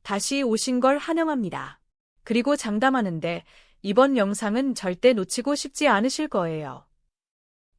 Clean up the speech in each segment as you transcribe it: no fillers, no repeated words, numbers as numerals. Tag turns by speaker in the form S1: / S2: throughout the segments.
S1: 다시 오신 걸 환영합니다. 그리고 장담하는데 이번 영상은 절대 놓치고 싶지 않으실 거예요.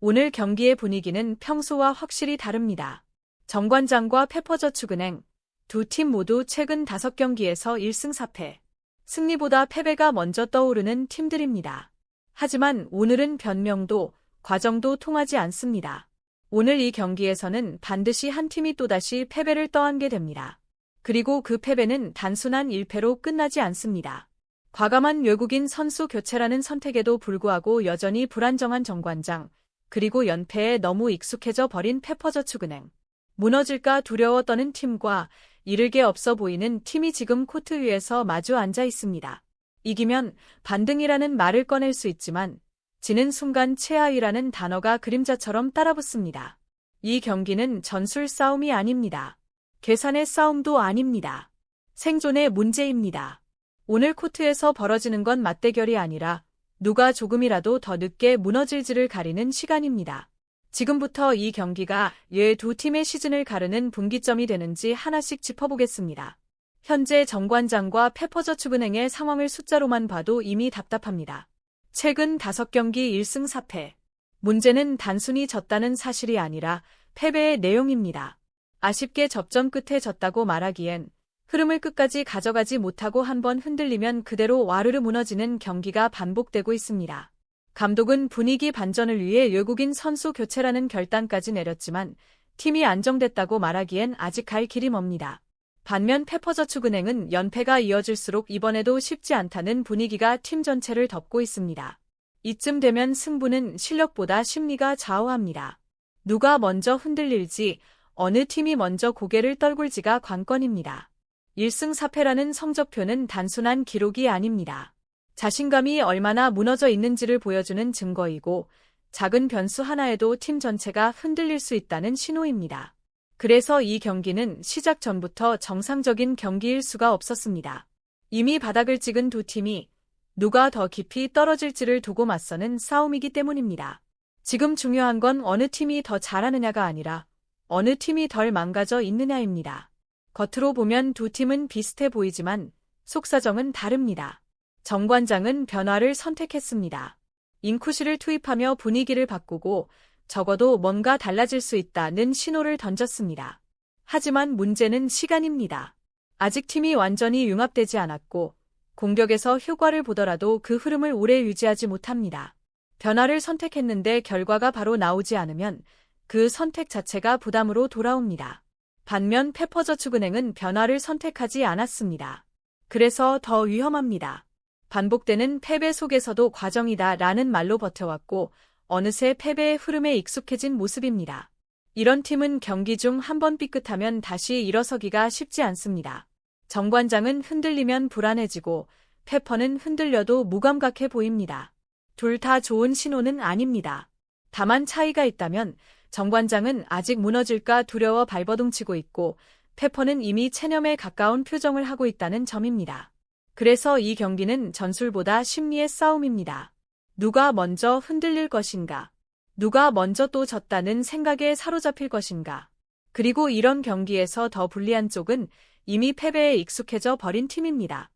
S1: 오늘 경기의 분위기는 평소와 확실히 다릅니다. 정관장과 페퍼저축은행 두 팀 모두 최근 5경기에서 1승 4패. 승리보다 패배가 먼저 떠오르는 팀들입니다. 하지만 오늘은 변명도 과정도 통하지 않습니다. 오늘 이 경기에서는 반드시 한 팀이 또다시 패배를 떠안게 됩니다. 그리고 그 패배는 단순한 1패로 끝나지 않습니다. 과감한 외국인 선수 교체라는 선택에도 불구하고 여전히 불안정한 정관장, 그리고 연패에 너무 익숙해져 버린 페퍼저축은행. 무너질까 두려워 떠는 팀과 이를 게 없어 보이는 팀이 지금 코트 위에서 마주 앉아 있습니다. 이기면 반등이라는 말을 꺼낼 수 있지만 지는 순간 최하위라는 단어가 그림자처럼 따라붙습니다. 이 경기는 전술 싸움이 아닙니다. 계산의 싸움도 아닙니다. 생존의 문제입니다. 오늘 코트에서 벌어지는 건 맞대결이 아니라 누가 조금이라도 더 늦게 무너질지를 가리는 시간입니다. 지금부터 이 경기가 두 팀의 시즌을 가르는 분기점이 되는지 하나씩 짚어보겠습니다. 현재 정관장과 페퍼저축은행의 상황을 숫자로만 봐도 이미 답답합니다. 최근 5경기 1승 4패. 문제는 단순히 졌다는 사실이 아니라 패배의 내용입니다. 아쉽게 접전 끝에 졌다고 말하기엔 흐름을 끝까지 가져가지 못하고 한번 흔들리면 그대로 와르르 무너지는 경기가 반복되고 있습니다. 감독은 분위기 반전을 위해 외국인 선수 교체라는 결단까지 내렸지만 팀이 안정됐다고 말하기엔 아직 갈 길이 멉니다. 반면 페퍼저축은행은 연패가 이어질수록 이번에도 쉽지 않다는 분위기가 팀 전체를 덮고 있습니다. 이쯤 되면 승부는 실력보다 심리가 좌우합니다. 누가 먼저 흔들릴지, 어느 팀이 먼저 고개를 떨굴지가 관건입니다. 1승 4패라는 성적표는 단순한 기록이 아닙니다. 자신감이 얼마나 무너져 있는지를 보여주는 증거이고 작은 변수 하나에도 팀 전체가 흔들릴 수 있다는 신호입니다. 그래서 이 경기는 시작 전부터 정상적인 경기일 수가 없었습니다. 이미 바닥을 찍은 두 팀이 누가 더 깊이 떨어질지를 두고 맞서는 싸움이기 때문입니다. 지금 중요한 건 어느 팀이 더 잘하느냐가 아니라 어느 팀이 덜 망가져 있느냐입니다. 겉으로 보면 두 팀은 비슷해 보이지만 속사정은 다릅니다. 정관장은 변화를 선택했습니다. 인쿠시를 투입하며 분위기를 바꾸고 적어도 뭔가 달라질 수 있다는 신호를 던졌습니다. 하지만 문제는 시간입니다. 아직 팀이 완전히 융합되지 않았고 공격에서 효과를 보더라도 그 흐름을 오래 유지하지 못합니다. 변화를 선택했는데 결과가 바로 나오지 않으면 그 선택 자체가 부담으로 돌아옵니다. 반면 페퍼저축은행은 변화를 선택하지 않았습니다. 그래서 더 위험합니다. 반복되는 패배 속에서도 과정이다 라는 말로 버텨왔고 어느새 패배의 흐름에 익숙해진 모습입니다. 이런 팀은 경기 중 한 번 삐끗하면 다시 일어서기가 쉽지 않습니다. 정관장은 흔들리면 불안해지고 페퍼는 흔들려도 무감각해 보입니다. 둘 다 좋은 신호는 아닙니다. 다만 차이가 있다면 정관장은 아직 무너질까 두려워 발버둥치고 있고 페퍼는 이미 체념에 가까운 표정을 하고 있다는 점입니다. 그래서 이 경기는 전술보다 심리의 싸움입니다. 누가 먼저 흔들릴 것인가? 누가 먼저 또 졌다는 생각에 사로잡힐 것인가? 그리고 이런 경기에서 더 불리한 쪽은 이미 패배에 익숙해져 버린 팀입니다.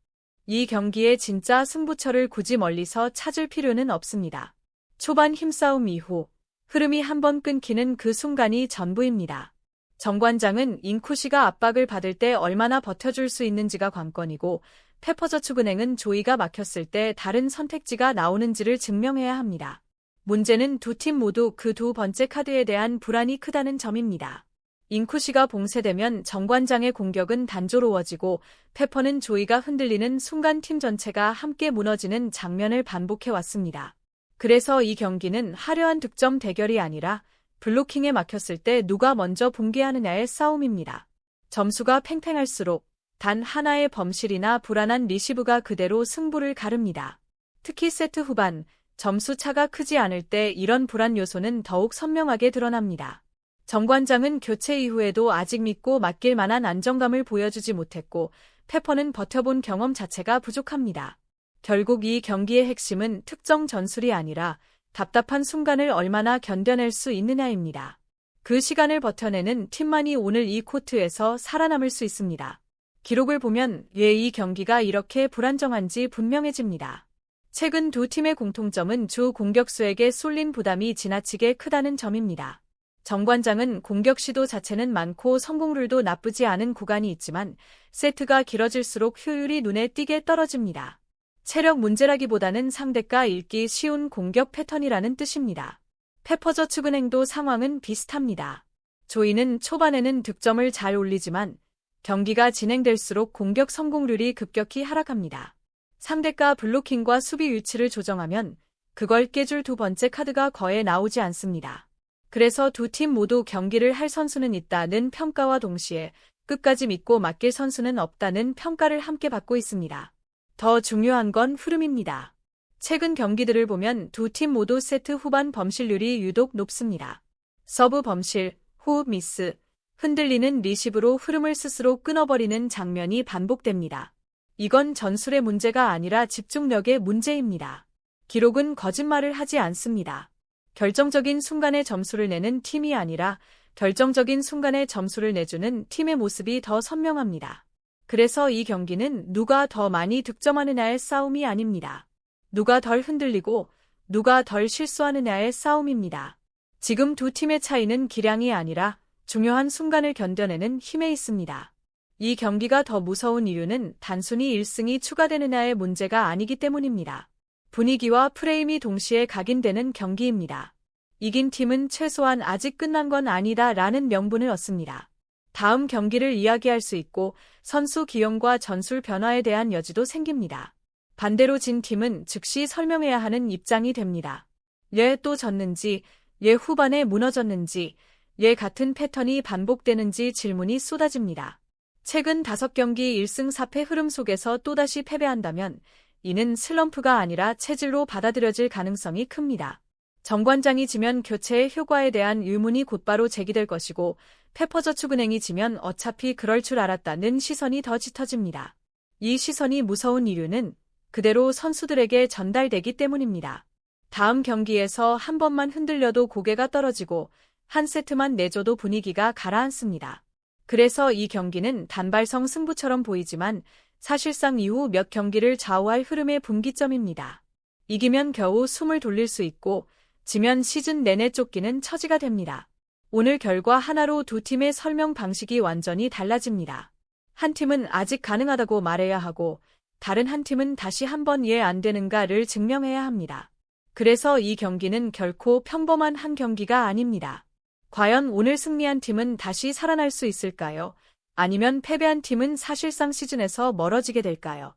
S1: 이 경기의 진짜 승부처를 굳이 멀리서 찾을 필요는 없습니다. 초반 힘싸움 이후 흐름이 한번 끊기는 그 순간이 전부입니다. 정관장은 인쿠시가 압박을 받을 때 얼마나 버텨줄 수 있는지가 관건이고 페퍼저축은행은 조이가 막혔을 때 다른 선택지가 나오는지를 증명해야 합니다. 문제는 두 팀 모두 그 두 번째 카드에 대한 불안이 크다는 점입니다. 인쿠시가 봉쇄되면 정관장의 공격은 단조로워지고 페퍼는 조이가 흔들리는 순간 팀 전체가 함께 무너지는 장면을 반복해왔습니다. 그래서 이 경기는 화려한 득점 대결이 아니라 블로킹에 막혔을 때 누가 먼저 붕괴하느냐의 싸움입니다. 점수가 팽팽할수록 단 하나의 범실이나 불안한 리시브가 그대로 승부를 가릅니다. 특히 세트 후반, 점수 차가 크지 않을 때 이런 불안 요소는 더욱 선명하게 드러납니다. 정관장은 교체 이후에도 아직 믿고 맡길 만한 안정감을 보여주지 못했고 페퍼는 버텨본 경험 자체가 부족합니다. 결국 이 경기의 핵심은 특정 전술이 아니라 답답한 순간을 얼마나 견뎌낼 수 있느냐입니다. 그 시간을 버텨내는 팀만이 오늘 이 코트에서 살아남을 수 있습니다. 기록을 보면 왜 이 경기가 이렇게 불안정한지 분명해집니다. 최근 두 팀의 공통점은 주 공격수에게 쏠린 부담이 지나치게 크다는 점입니다. 정관장은 공격 시도 자체는 많고 성공률도 나쁘지 않은 구간이 있지만 세트가 길어질수록 효율이 눈에 띄게 떨어집니다. 체력 문제라기보다는 상대가 읽기 쉬운 공격 패턴이라는 뜻입니다. 페퍼저축은행도 상황은 비슷합니다. 조이는 초반에는 득점을 잘 올리지만 경기가 진행될수록 공격 성공률이 급격히 하락합니다. 상대가 블로킹과 수비 위치를 조정하면 그걸 깨줄 두 번째 카드가 거의 나오지 않습니다. 그래서 두 팀 모두 경기를 할 선수는 있다는 평가와 동시에 끝까지 믿고 맡길 선수는 없다는 평가를 함께 받고 있습니다. 더 중요한 건 흐름입니다. 최근 경기들을 보면 두 팀 모두 세트 후반 범실률이 유독 높습니다. 서브 범실, 호흡 미스, 흔들리는 리시브로 흐름을 스스로 끊어버리는 장면이 반복됩니다. 이건 전술의 문제가 아니라 집중력의 문제입니다. 기록은 거짓말을 하지 않습니다. 결정적인 순간에 점수를 내는 팀이 아니라 결정적인 순간에 점수를 내주는 팀의 모습이 더 선명합니다. 그래서 이 경기는 누가 더 많이 득점하느냐의 싸움이 아닙니다. 누가 덜 흔들리고 누가 덜 실수하느냐의 싸움입니다. 지금 두 팀의 차이는 기량이 아니라 중요한 순간을 견뎌내는 힘에 있습니다. 이 경기가 더 무서운 이유는 단순히 1승이 추가되느냐의 문제가 아니기 때문입니다. 분위기와 프레임이 동시에 각인되는 경기입니다. 이긴 팀은 최소한 아직 끝난 건 아니다라는 명분을 얻습니다. 다음 경기를 이야기할 수 있고 선수 기용과 전술 변화에 대한 여지도 생깁니다. 반대로 진 팀은 즉시 설명해야 하는 입장이 됩니다. 왜 또 졌는지, 왜 후반에 무너졌는지, 왜 같은 패턴이 반복되는지 질문이 쏟아집니다. 최근 5경기 1승 4패 흐름 속에서 또다시 패배한다면 이는 슬럼프가 아니라 체질로 받아들여질 가능성이 큽니다. 정관장이 지면 교체의 효과에 대한 의문이 곧바로 제기될 것이고 페퍼저축은행이 지면 어차피 그럴 줄 알았다는 시선이 더 짙어집니다. 이 시선이 무서운 이유는 그대로 선수들에게 전달되기 때문입니다. 다음 경기에서 한 번만 흔들려도 고개가 떨어지고 한 세트만 내줘도 분위기가 가라앉습니다. 그래서 이 경기는 단발성 승부처럼 보이지만 사실상 이후 몇 경기를 좌우할 흐름의 분기점입니다. 이기면 겨우 숨을 돌릴 수 있고 지면 시즌 내내 쫓기는 처지가 됩니다. 오늘 결과 하나로 두 팀의 설명 방식이 완전히 달라집니다. 한 팀은 아직 가능하다고 말해야 하고 다른 한 팀은 다시 한번 이해 안 되는가를 증명해야 합니다. 그래서 이 경기는 결코 평범한 한 경기가 아닙니다. 과연 오늘 승리한 팀은 다시 살아날 수 있을까요? 아니면 패배한 팀은 사실상 시즌에서 멀어지게 될까요?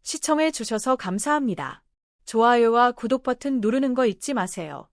S1: 시청해 주셔서 감사합니다. 좋아요와 구독 버튼 누르는 거 잊지 마세요.